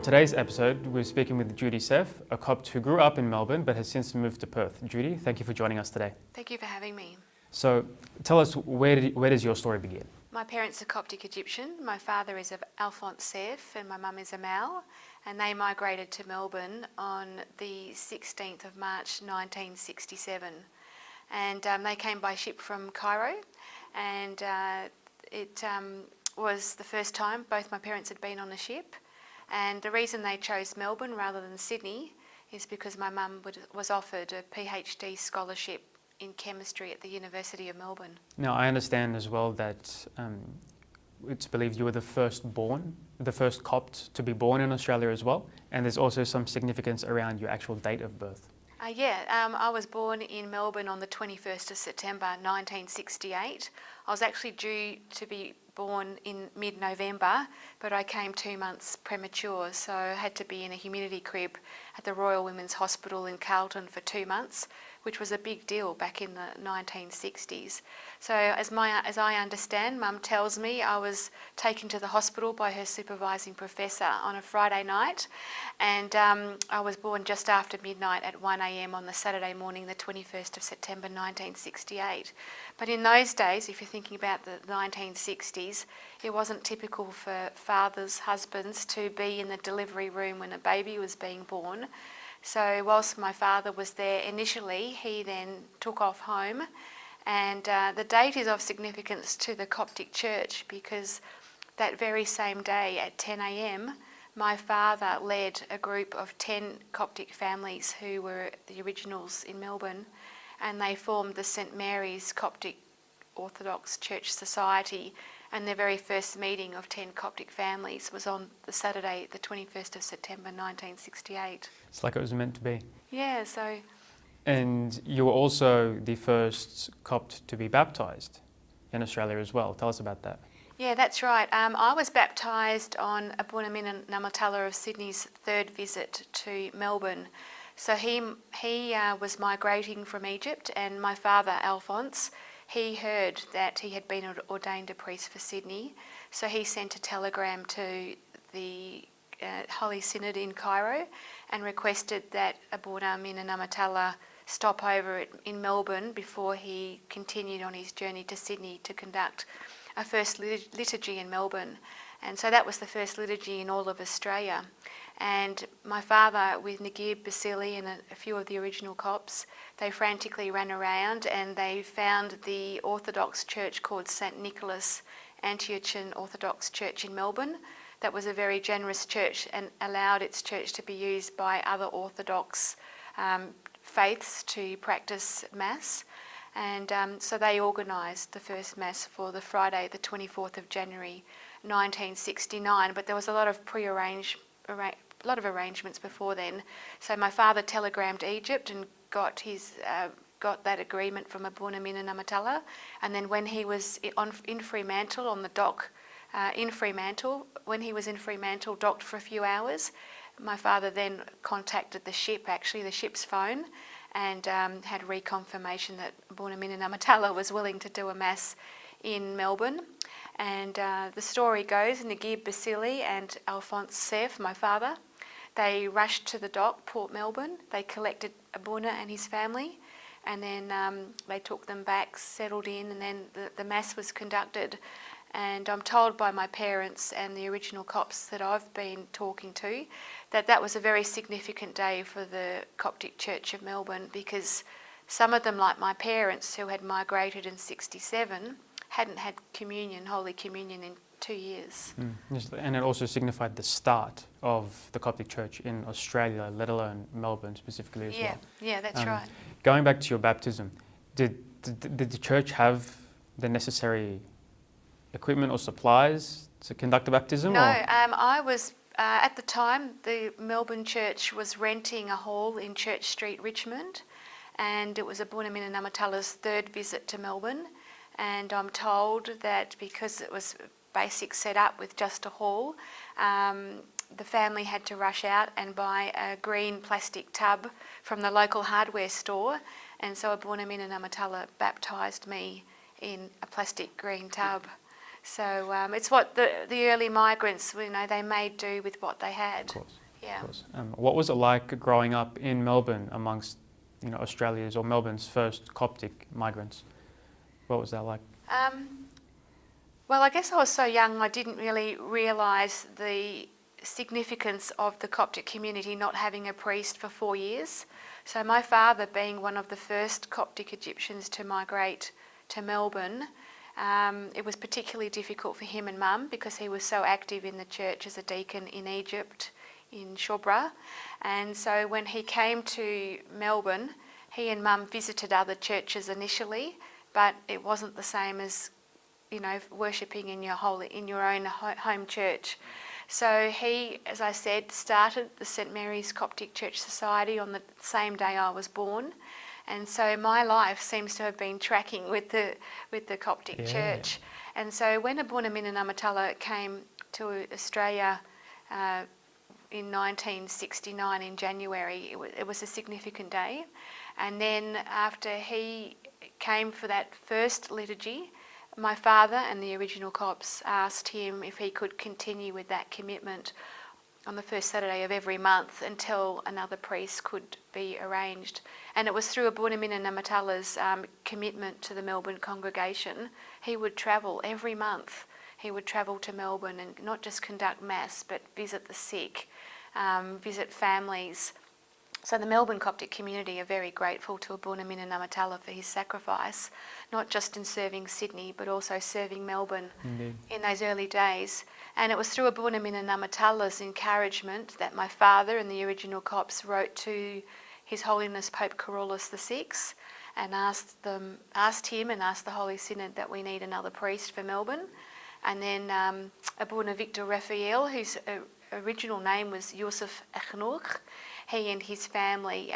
On today's episode, we're speaking with Judy Seif, a Copt who grew up in Melbourne but has since moved to Perth. Judy, thank you for joining us today. Thank you for having me. So, tell us, where does your story begin? My parents are Coptic Egyptian. My father is of Alphonse Seif and my mum is Amal, and they migrated to Melbourne on the 16th of March 1967. And they came by ship from Cairo, and it was the first time both my parents had been on a ship. And the reason they chose Melbourne rather than Sydney is because my mum was offered a PhD scholarship in chemistry at the University of Melbourne. Now, I understand as well that it's believed you were the first Copt to be born in Australia as well, and there's also some significance around your actual date of birth. I was born in Melbourne on the 21st of September 1968. I was actually due to be born in mid-November, but I came 2 months premature, so I had to be in a humidity crib at the Royal Women's Hospital in Carlton for 2 months, which was a big deal back in the 1960s. So as I understand, Mum tells me, I was taken to the hospital by her supervising professor on a Friday night, and I was born just after midnight at 1 a.m. on the Saturday morning, the 21st of September 1968. But in those days, if you're thinking about the 1960s, it wasn't typical for fathers, husbands to be in the delivery room when a baby was being born. So whilst my father was there initially, he then took off home, and the date is of significance to the Coptic Church because that very same day at 10 a.m, my father led a group of 10 Coptic families who were the originals in Melbourne, and they formed the St Mary's Coptic Orthodox Church Society, and their very first meeting of 10 Coptic families was on the Saturday, the 21st of September 1968. It's like it was meant to be. Yeah, so... And you were also the first Copt to be baptised in Australia as well. Tell us about that. Yeah, that's right. I was baptised on Abuna Namatala of Sydney's third visit to Melbourne. So he was migrating from Egypt, and my father, Alphonse, he heard that he had been ordained a priest for Sydney, so he sent a telegram to the Holy Synod in Cairo and requested that Abuna Namatala stop over in Melbourne before he continued on his journey to Sydney to conduct a first liturgy in Melbourne. And so that was the first liturgy in all of Australia. And my father, with Nagib Basili and a few of the original Copts, they frantically ran around and they found the Orthodox church called St Nicholas Antiochian Orthodox Church in Melbourne. That was a very generous church and allowed its church to be used by other Orthodox faiths to practice Mass. And so they organised the first Mass for the Friday, the 24th of January 1969, but there was a lot of arrangements before then. So my father telegrammed Egypt and got that agreement from Abuna Namatala, and then when he was in Fremantle on the dock in Fremantle, when he was in Fremantle, docked for a few hours, my father then contacted the ship's phone, and had reconfirmation that Abuna Namatala was willing to do a Mass in Melbourne. And the story goes, Nagib Basili and Alphonse Seif, my father, they rushed to the dock, Port Melbourne. They collected Abuna and his family, and then they took them back, settled in, and then the Mass was conducted. And I'm told by my parents and the original Copts that I've been talking to that was a very significant day for the Coptic Church of Melbourne, because some of them, like my parents who had migrated in 67, hadn't had Holy Communion in 2 years. And it also signified the start of the Coptic Church in Australia, let alone Melbourne specifically as well. Yeah, that's right. Going back to your baptism, did the church have the necessary equipment or supplies to conduct a baptism? No, I was, at the time, the Melbourne Church was renting a hall in Church Street, Richmond, and it was Abuna Namatala's third visit to Melbourne. And I'm told that because it was basic setup with just a hall, the family had to rush out and buy a green plastic tub from the local hardware store, and so Abuna Namatala baptised me in a plastic green tub. So it's what the early migrants, they made do with what they had. Of course. Yeah. Of course. What was it like growing up in Melbourne amongst, Australia's or Melbourne's first Coptic migrants? What was that like? Well, I guess I was so young I didn't really realise the significance of the Coptic community not having a priest for 4 years. So my father, being one of the first Coptic Egyptians to migrate to Melbourne, it was particularly difficult for him and Mum because he was so active in the church as a deacon in Egypt, in Shobra. And so when he came to Melbourne, he and Mum visited other churches initially, but it wasn't the same as worshipping in your own home church. So he, as I said, started the St Mary's Coptic Church Society on the same day I was born, and so my life seems to have been tracking with the Coptic Church. And so when Abuna Mina Namatala came to Australia in 1969 in January, it was a significant day. And then after he came for that first liturgy, my father and the original Cops asked him if he could continue with that commitment on the first Saturday of every month until another priest could be arranged. And it was through Abuna Mina Namatala's commitment to the Melbourne congregation. He would travel every month. He would travel to Melbourne and not just conduct Mass, but visit the sick, visit families. So the Melbourne Coptic community are very grateful to Abuna Mina Namatala for his sacrifice, not just in serving Sydney, but also serving Melbourne. Indeed. In those early days. And it was through Abuna Mina Namatala's encouragement that my father and the original Cops wrote to His Holiness Pope Carolus VI and asked him and asked the Holy Synod that we need another priest for Melbourne. And then Abuna Victor Raphael, whose original name was Yusuf Akhnouch, he and his family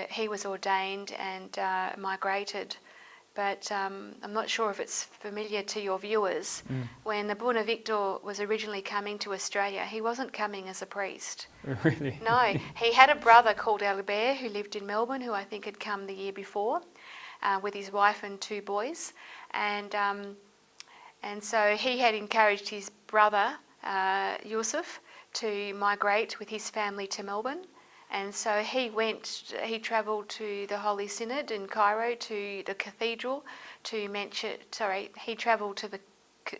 he was ordained and migrated. But I'm not sure if it's familiar to your viewers. When Abuna Victor was originally coming to Australia, he wasn't coming as a priest. Really? No, he had a brother called Albert who lived in Melbourne, who I think had come the year before with his wife and 2 boys. And so he had encouraged his brother, Yusuf, to migrate with his family to Melbourne. And so he travelled to the Holy Synod in Cairo, to the cathedral, he travelled to the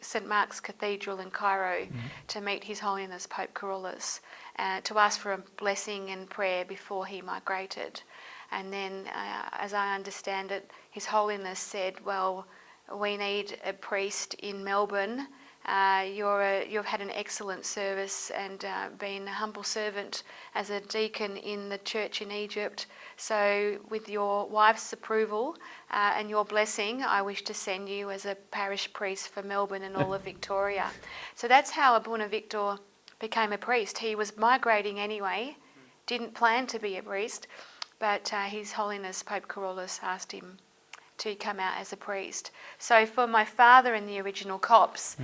St Mark's Cathedral in Cairo to meet His Holiness Pope Carolus, to ask for a blessing and prayer before he migrated. And then, as I understand it, His Holiness said, well, we need a priest in Melbourne. You've had an excellent service and been a humble servant as a deacon in the church in Egypt. So with your wife's approval and your blessing, I wish to send you as a parish priest for Melbourne and all of Victoria. So that's how Abuna Victor became a priest. He was migrating anyway, didn't plan to be a priest, but His Holiness Pope Carolus asked him to come out as a priest. So for my father and the original Cops,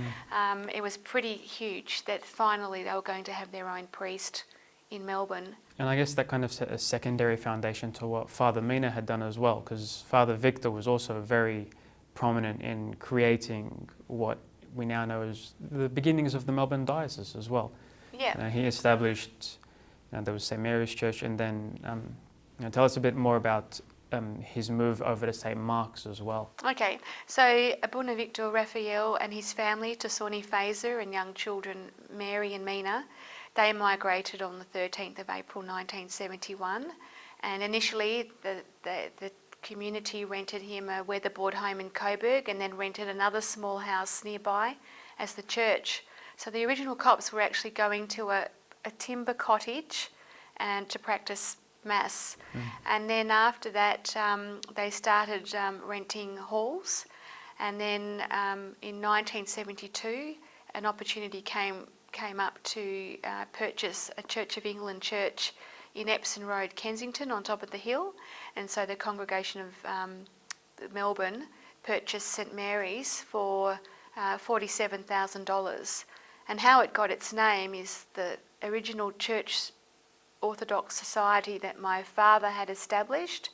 it was pretty huge that finally they were going to have their own priest in Melbourne. And I guess that kind of set a secondary foundation to what Father Mina had done as well, because Father Victor was also very prominent in creating what we now know as the beginnings of the Melbourne diocese as well. Yeah. He established, there was St Mary's Church, and then tell us a bit more about his move over to St Mark's as well. Okay, so Abuna Victor Raphael and his family, Tassoni Fazer and young children Mary and Mina, they migrated on the 13th of April 1971, and initially the community rented him a weatherboard home in Coburg and then rented another small house nearby as the church. So the original Cops were actually going to a timber cottage and to practice Mass. And then after that they started renting halls, and then in 1972 an opportunity came up to purchase a Church of England church in Epsom Road, Kensington, on top of the hill. And so the congregation of Melbourne purchased St Mary's for $47,000. And how it got its name is the original church Orthodox society that my father had established,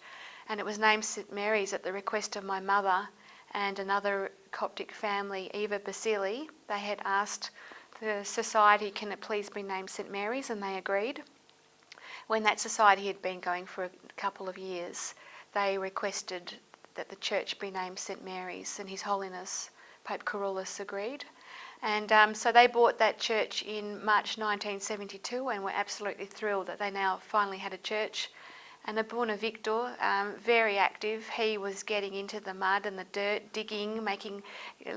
and it was named St Mary's at the request of my mother, and another Coptic family, Eva Basili, they had asked the society, can it please be named St Mary's, and they agreed. When that society had been going for a couple of years, they requested that the church be named St Mary's, and His Holiness Pope Carolus agreed. And so they bought that church in March 1972, and were absolutely thrilled that they now finally had a church. And Abuna Victor, very active, he was getting into the mud and the dirt, digging, making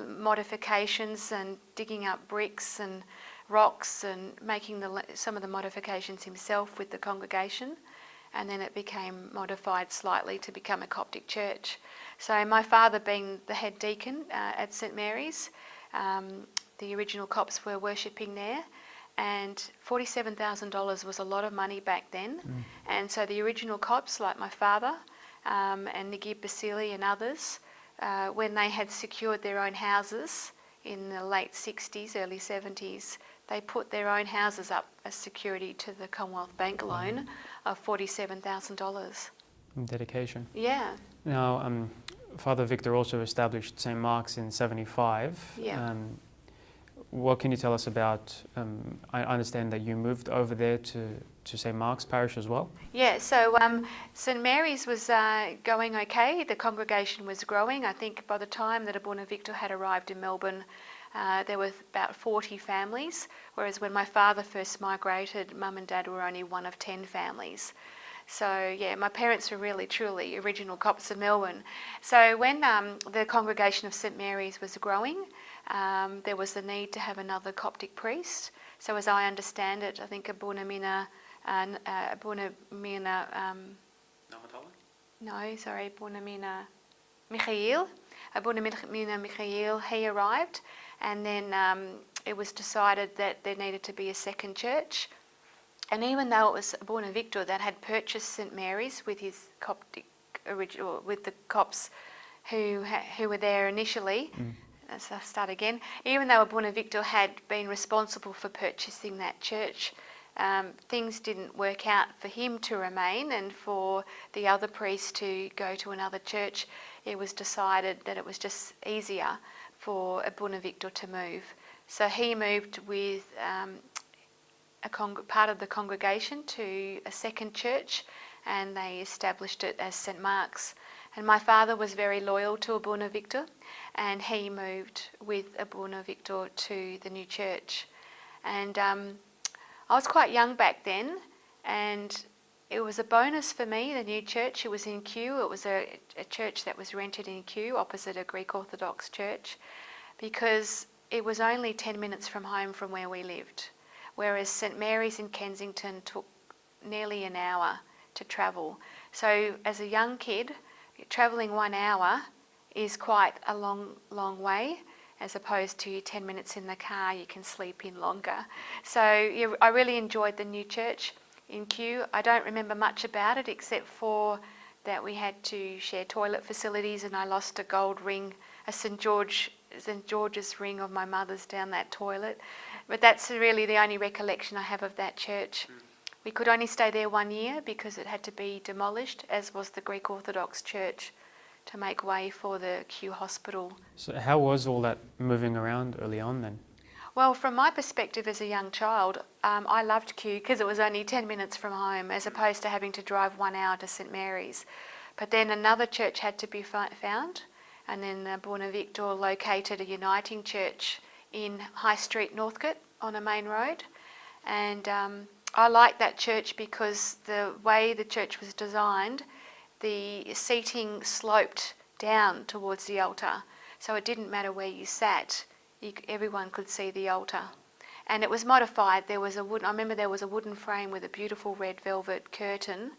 modifications and digging up bricks and rocks and making some of the modifications himself with the congregation. And then it became modified slightly to become a Coptic church. So my father being the head deacon at St Mary's, the original Copts were worshipping there, and $47,000 was a lot of money back then. And so the original Copts, like my father and Nigib Basili and others, when they had secured their own houses in the late 60s, early 70s, they put their own houses up as security to the Commonwealth Bank loan of $47,000. Dedication. Yeah. Now, Father Victor also established St Mark's in 75. Yeah. What can you tell us about, I understand that you moved over there to St Mark's Parish as well? Yeah, so St Mary's was going okay. The congregation was growing. I think by the time that Abuna Victor had arrived in Melbourne, there were about 40 families, whereas when my father first migrated, Mum and Dad were only one of 10 families. So yeah, my parents were really truly original Copts of Melbourne. So when the congregation of St Mary's was growing, there was the need to have another Coptic priest. So as I understand it, I think Abuna Mina Michael, he arrived, and then it was decided that there needed to be a second church. And even though it was Abuna Victor that had purchased St Mary's with his Coptic original, with the Copts who were there initially. So I'll start again. Even though Abuna Victor had been responsible for purchasing that church, things didn't work out for him to remain and for the other priests to go to another church. It was decided that it was just easier for Abuna Victor to move. So he moved with part of the congregation to a second church, and they established it as St Mark's. And my father was very loyal to Abuna Victor, and he moved with Abuna Victor to the new church. And I was quite young back then, and it was a bonus for me, the new church. It was in Kew. It was a church that was rented in Kew opposite a Greek Orthodox church, because it was only 10 minutes from home from where we lived, whereas St Mary's in Kensington took nearly an hour to travel. So as a young kid, travelling 1 hour is quite a long way, as opposed to 10 minutes in the car, you can sleep in longer. So I really enjoyed the new church in Kew. I don't remember much about it except for that we had to share toilet facilities, and I lost a gold ring, a St George's ring of my mother's down that toilet. But that's really the only recollection I have of that church. We could only stay there 1 year because it had to be demolished, as was the Greek Orthodox church, to make way for the Kew Hospital. So how was all that moving around early on then? Well, from my perspective as a young child, I loved Kew because it was only 10 minutes from home, as opposed to having to drive 1 hour to St Mary's. But then another church had to be found, and then Abuna Victor located a uniting church in High Street, Northcote, on a main road. And I liked that church because the way the church was designed, the seating sloped down towards the altar. So it didn't matter where you sat, everyone could see the altar. And it was modified. I remember there was a wooden frame with a beautiful red velvet curtain.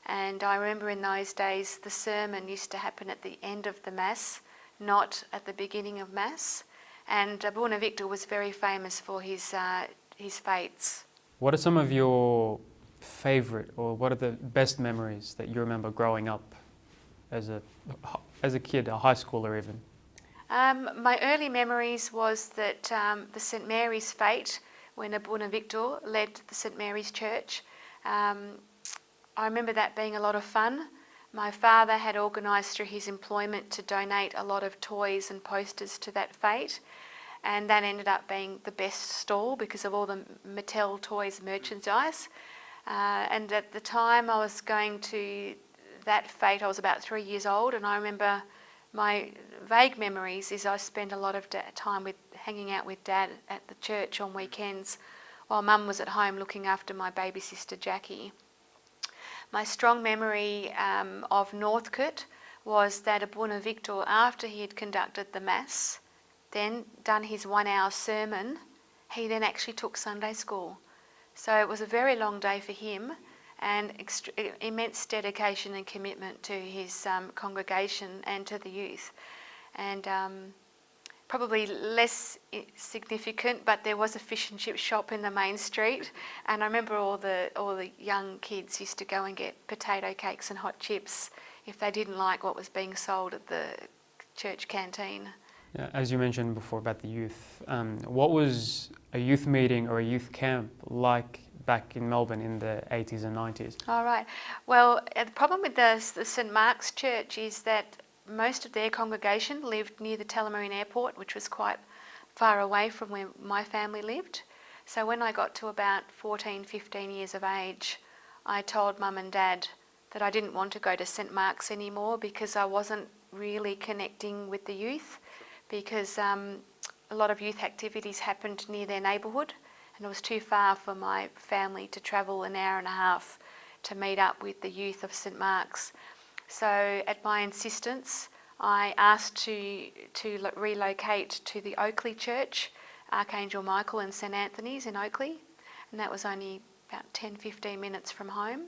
And I remember in those days the sermon used to happen at the end of the Mass, not at the beginning of Mass. And Abuna Victor was very famous for his fates. What are some of your favourite, or what are the best memories that you remember growing up as a kid, a high schooler even? My early memories was that the St Mary's fete, when Abuna Victor led the St Mary's Church, I remember that being a lot of fun. My father had organised through his employment to donate a lot of toys and posters to that fete, and that ended up being the best stall because of all the Mattel toys merchandise. And at the time I was going to that fete, I was about 3 years old, and I remember my vague memories is I spent a lot of time hanging out with Dad at the church on weekends while Mum was at home looking after my baby sister Jackie. My strong memory of Northcote was that Abuna Victor, after he had conducted the Mass, then done his 1 hour sermon, he then actually took Sunday school. So it was a very long day for him, and immense dedication and commitment to his congregation and to the youth. And probably less significant, but there was a fish and chip shop in the main street, and I remember all the young kids used to go and get potato cakes and hot chips if they didn't like what was being sold at the church canteen. Yeah, as you mentioned before about the youth, what was a youth meeting or a youth camp like back in Melbourne in the 80s and 90s? All right. Well, the problem with the St Mark's Church is that most of their congregation lived near the Tullamarine Airport, which was quite far away from where my family lived. So when I got to about 14, 15 years of age, I told Mum and Dad that I didn't want to go to St Mark's anymore because I wasn't really connecting with the youth, because a lot of youth activities happened near their neighbourhood, and it was too far for my family to travel an hour and a half to meet up with the youth of St Mark's. So at my insistence, I asked to relocate to the Oakley Church, Archangel Michael and St Anthony's in Oakley, and that was only about 10-15 minutes from home.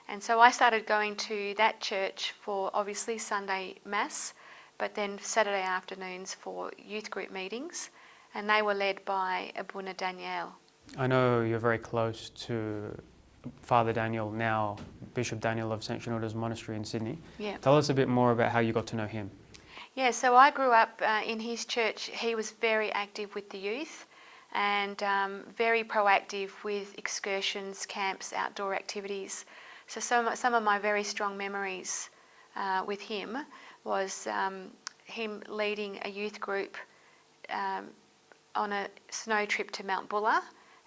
And so I started going to that church for obviously Sunday Mass, but then Saturday afternoons for youth group meetings, and they were led by Abuna Danielle. I know you're very close to Father Daniel, now Bishop Daniel of St Shenouda's Monastery in Sydney. Yeah. Tell us a bit more about how you got to know him. Yeah, so I grew up in his church. He was very active with the youth and very proactive with excursions, camps, outdoor activities. So some of my very strong memories with him was him leading a youth group on a snow trip to Mount Buller,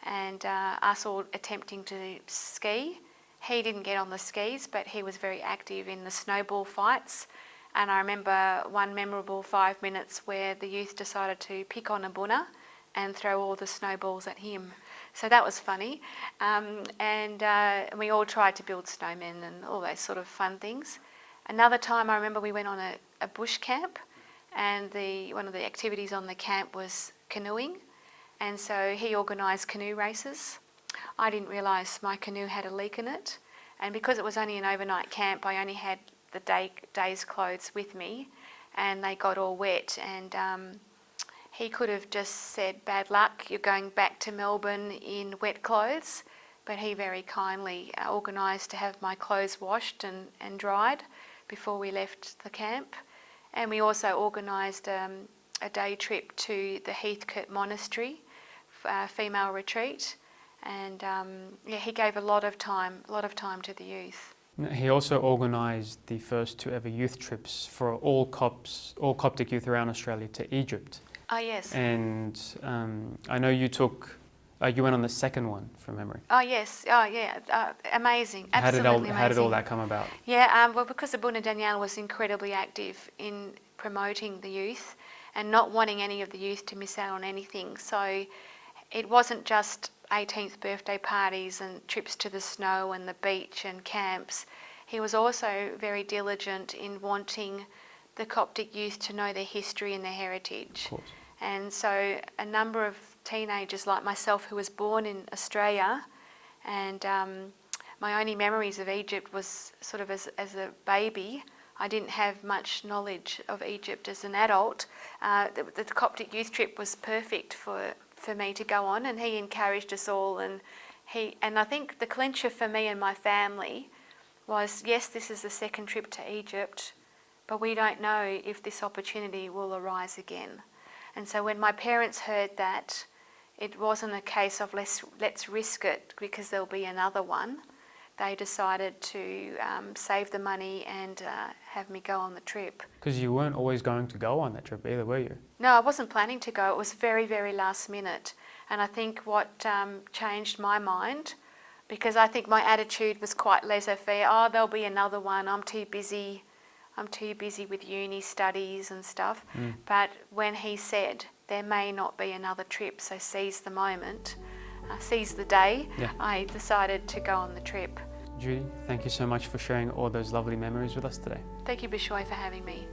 and us all attempting to ski. He didn't get on the skis, but he was very active in the snowball fights. And I remember one memorable 5 minutes where the youth decided to pick on Abuna and throw all the snowballs at him. So that was funny. And we all tried to build snowmen and all those sort of fun things. Another time I remember we went on a bush camp, and one of the activities on the camp was canoeing. And so he organised canoe races. I didn't realise my canoe had a leak in it. And because it was only an overnight camp, I only had the day's clothes with me, and they got all wet. And he could have just said, "Bad luck, you're going back to Melbourne in wet clothes." But he very kindly organised to have my clothes washed and dried before we left the camp. And we also organised a day trip to the Heathcote Monastery, female retreat, and he gave a lot of time to the youth. He also organised the first 2 ever youth trips for all Coptic youth around Australia to Egypt. Oh yes. And I know you went on the second one from memory. Oh yes. Oh yeah. Amazing. Absolutely amazing. How did all that come about? Yeah. Well, because Abuna Danielle was incredibly active in promoting the youth and not wanting any of the youth to miss out on anything. So it wasn't just 18th birthday parties and trips to the snow and the beach and camps. He was also very diligent in wanting the Coptic youth to know their history and their heritage. Of course. And so a number of teenagers like myself who was born in Australia, and my only memories of Egypt was sort of as a baby. I didn't have much knowledge of Egypt as an adult. The Coptic youth trip was perfect for me to go on, and he encouraged us all, and I think the clincher for me and my family was, yes, this is the second trip to Egypt, but we don't know if this opportunity will arise again. And so when my parents heard that, it wasn't a case of let's risk it because there'll be another one, they decided to save the money and have me go on the trip. Because you weren't always going to go on that trip either, were you? No, I wasn't planning to go. It was very, very last minute. And I think what changed my mind, because I think my attitude was quite laissez-faire. Oh, there'll be another one. I'm too busy with uni studies and stuff. But when he said, there may not be another trip, so seize the moment, seize the day, Yeah. I decided to go on the trip. Judy, thank you so much for sharing all those lovely memories with us today. Thank you, Bishoy, for having me.